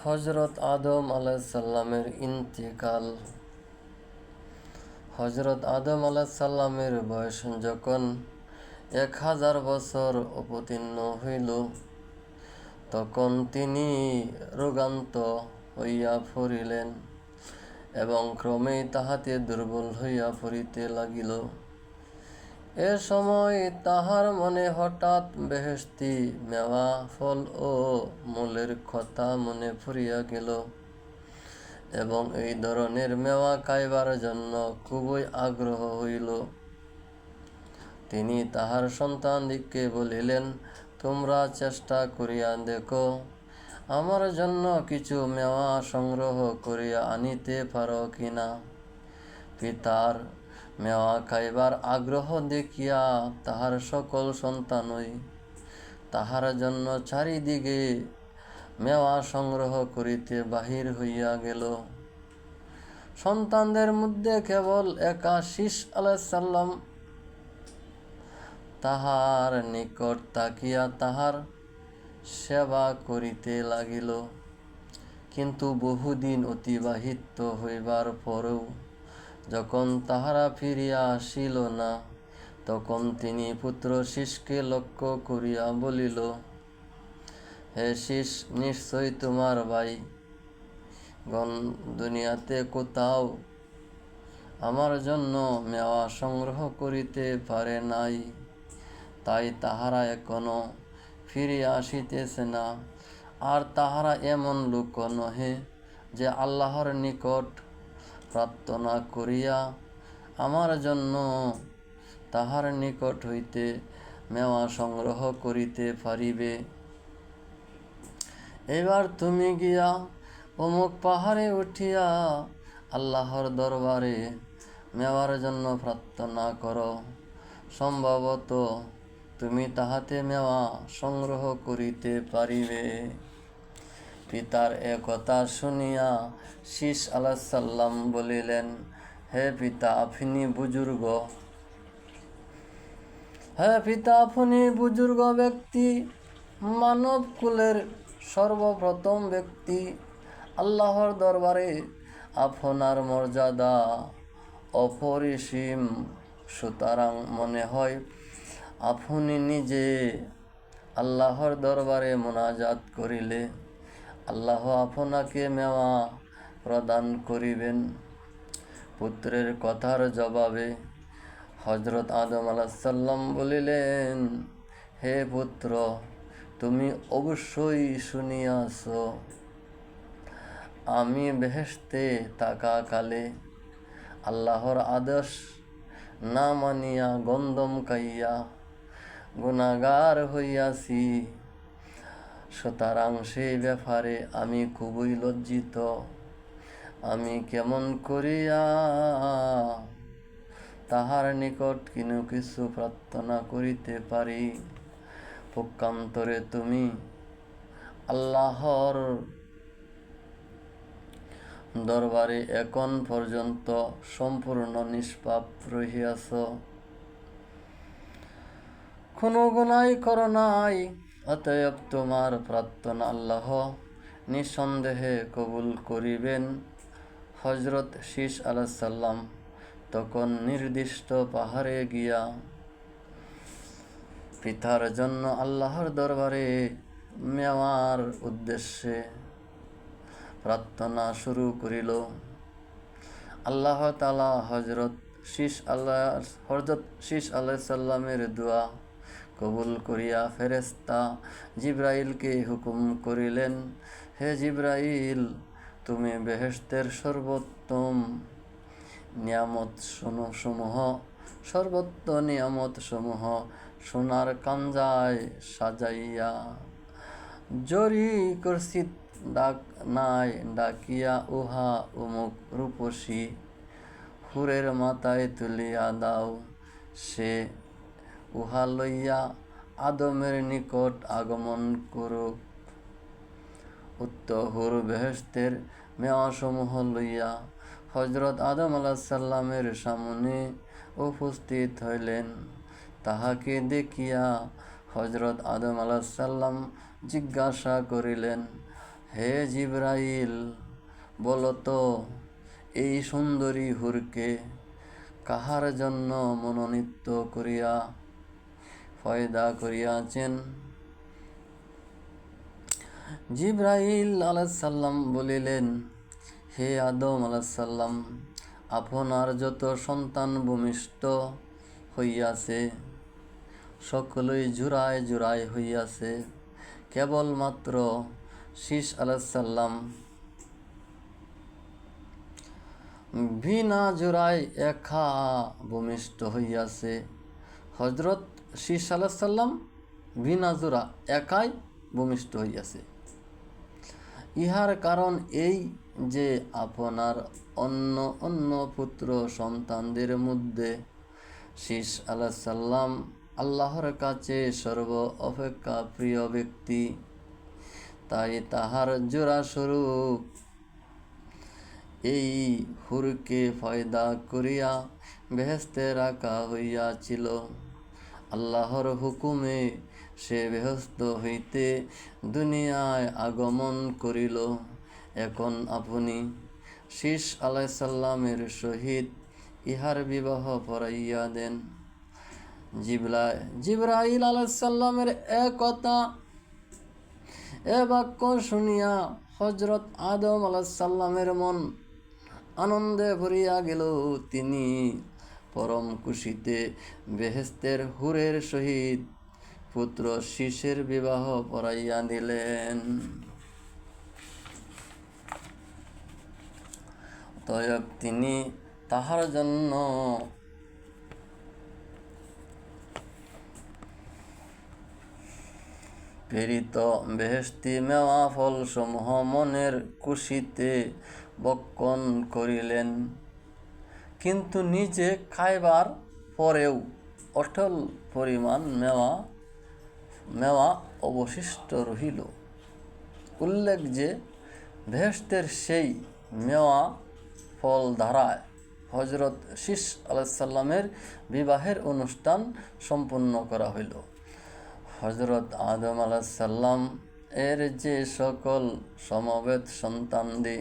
হজরত আদম আলাইসাল্লামের ইন্তিকাল। হজরত আদম আলাইসাল্লামের বয়স যখন 1000 বছর অবতীর্ণ হইল, তখন তিনি রোগান্ত হইয়া পড়িলেন এবং ক্রমেই তাহাতে দুর্বল হইয়া পড়িতে লাগিল। এ সময় তাহার মনে হঠাৎ বেহেশতি মেওয়া, ফল ও মূলের কথা মনে পড়িয়া গেল এবং এই ধরনের মেওয়া খাইবার জন্য খুবই আগ্রহ হইল। তিনি তাহার সন্তানদিগকে বলিলেন, তোমরা চেষ্টা করিয়া দেখো, আমার জন্য কিছু মেওয়া সংগ্রহ করিয়া আনিতে পারো কিনা। পিতার মেওয়া খাইবার আগ্রহ দেখিয়া তাহার সকল সন্তানই তাহার জন্য চারিদিকে মেওয়া সংগ্রহ করিতে বাহির হইয়া গেল। সন্তানদের মধ্যে কেবল একা শীষ আলাইসাল্লাম তাহার নিকট তাকিয়া তাহার সেবা করিতে লাগিল। কিন্তু বহুদিন অতিবাহিত হইবার পরেও যখন তাহারা ফিরিয়া আসিল না, তখন তিনি পুত্র শীষকে লক্ষ্য করিয়া বলিল, হে শীষ, নিশ্চয় তোমার ভাইগণ দুনিয়াতে কোথাও আমার জন্য মেওয়া সংগ্রহ করিতে পারে নাই, তাই তাহারা এখনো ফিরিয়া আসিতেছে না। আর তাহারা এমন লোক নহে যে আল্লাহর নিকট প্রার্থনা করিয়া আমার জন্য তাহার নিকট হইতে মেওয়া সংগ্রহ করিতে পারিবে। এবার তুমি গিয়া অমুক পাহাড়ে উঠিয়া আল্লাহর দরবারে মেওয়ার জন্য প্রার্থনা করো, সম্ভবত তুমি তাহাতে মেওয়া সংগ্রহ করিতে পারিবে। পিতার এ কথা শুনিয়া শীষ আলাইসাল্লাম বলিলেন, হে পিতা, আপনি বুজুর্গ ব্যক্তি, মানব কুলের সর্বপ্রথম ব্যক্তি। আল্লাহর দরবারে আপনার মর্যাদা অপরিসীম, সুতরাং মনে হয় আপনি নিজে আল্লাহর দরবারে মুনাজাত করিলে আল্লাহ আপনাকে মেওয়া প্রদান করিবেন। পুত্রের কথার জবাবে হজরত আদম আলাইসাল্লাম বলিলেন, হে পুত্র, তুমি অবশ্যই শুনিয়াছ, আমি বেহেশতে থাকাকালে আল্লাহর আদেশ না মানিয়া গন্ধম খাইয়া গুনাহগার হইয়াছি। সুতরাং সেই ব্যাপারে আমি খুবই লজ্জিত। আমি কেমন করিয়া তাহার নিকট কিছু প্রার্থনা করিতে পারি। পক্ষান্তরে তুমি আল্লাহর দরবারে এখন পর্যন্ত সম্পূর্ণ নিষ্পাপ রহিয়াছ, কোনো গুনাহ করো নাই। অতএব তোমার প্রার্থনা আল্লাহ নিঃসন্দেহে কবুল করিবেন। হজরত শীষ আলাইসাল্লাম তখন নির্দিষ্ট পাহাড়ে গিয়া পিতার জন্য আল্লাহর দরবারে মেওয়ার উদ্দেশ্যে প্রার্থনা শুরু করিল। আল্লাহ তাআলা হজরত শীষ আলাইসাল্লামের দোয়া কবুল করিয়া ফেরেশতা জিবরাইলকে হুকুম করিলেন, হে জিবরাইল, তুমি বেহেশতের সর্বোত্তম নিয়ামতসমূহ সোনার কাঞ্জায় সাজাইয়া জরি কর্ষিত ডাকিয়া উহা অমুক রূপসী হুরের মাথায় তুলিয়া দাও। সে উহা লইয়া আদমের নিকট আগমন করুক। উক্ত হুর বেহেশতের মেওয়াসমূহ লইয়া হজরত আদম আলাইসাল্লামের সামনে উপস্থিত হইলেন। তাহাকে দেখিয়া হজরত আদম আলাইসাল্লাম জিজ্ঞাসা করিলেন, হে জিবরাইল, বলতো এই সুন্দরী হুরকে কাহার জন্য মনোনীত করিয়া পয়দা করিয়াছেন? জিবরাইল আলাইসাল্লাম বলিলেন, হে আদম আলাইসাল্লাম, আপনার যত সন্তান ভূমিষ্ঠ হইয়াছে সকলই জোড়ায় জোড়ায় হইয়াছে, কেবলমাত্র শীষ আলাইসাল্লাম বিনা জোড়ায় একা ভূমিষ্ঠ হইয়াছে। হজরত শীষ আলাইসাল্লাম বিনা জোড়া একাই ভূমিষ্ঠ হইয়াছে। ইহার কারণ এই যে আপনার অন্য অন্য পুত্র সন্তানদের মধ্যে শীষ আলাইসাল্লাম আল্লাহর কাছে সর্ব অপেক্ষা প্রিয় ব্যক্তি, তাই তাহার জোড়া স্বরূপ এই হুরকে পয়দা করিয়া বেহেশতে রাখা হইয়াছিল। আল্লাহর হুকুমে সে বেহেশত হইতে দুনিয়ায় আগমন করিল। এখন আপনি শীষ আলাইসাল্লামের সহিত ইহার বিবাহ পড়াইয়া দেন। জিবরাইল আলাইসাল্লামের এ বাক্য শুনিয়া হজরত আদম আলাইসাল্লামের মন আনন্দে ভরিয়া গেল। তিনি পরম খুশিতে বেহেশতের হুরের সহিত পুত্র শীষের বিবাহ পড়াইয়া দিলেন। অতএব তিনি তাহার জন্য প্রেরিত বেহেশতি মেওয়া ফলসমূহ মনের খুশিতে ভক্ষণ করিলেন, কিন্তু নিজে খাইবার পরেও অটল পরিমাণ মেওয়া অবশিষ্ট রহিল। উল্লেখ যে বেহেশতের সেই মেওয়া ফল দ্বারায় হজরত শীষ আলাইসাল্লামের বিবাহের অনুষ্ঠান সম্পন্ন করা হইল। হজরত আদম আলাইসাল্লাম এর যে সকল সমবেত সন্তানদি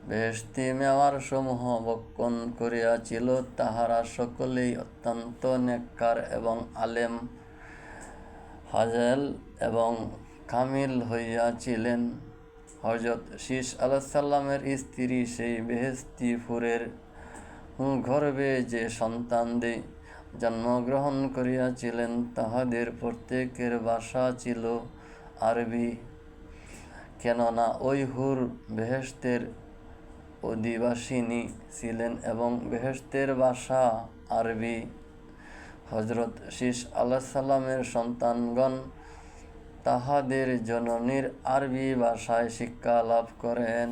বেহেশতি মেওয়ার সমূহ ভক্ষণ করিয়াছিল, তাহারা সকলেই অত্যন্ত নেককার এবং আলেম, ফাজেল এবং কামিল হইয়াছিলেন। হজরত শীষ আলাইসাল্লামের স্ত্রী সেই বেহেশতি ফুরের গর্ভে যে সন্তানদি জন্মগ্রহণ করিয়াছিলেন, তাহাদের প্রত্যেকের ভাষা ছিল আরবি, কেননা ওই হুর বেহেশতের অধিবাসিনী ছিলেন এবং বেহেশতের ভাষা আরবি। হজরত শীষ আলাইসাল্লামের সন্তানগণ তাহাদের জননীর আরবি ভাষায় শিক্ষা লাভ করেন।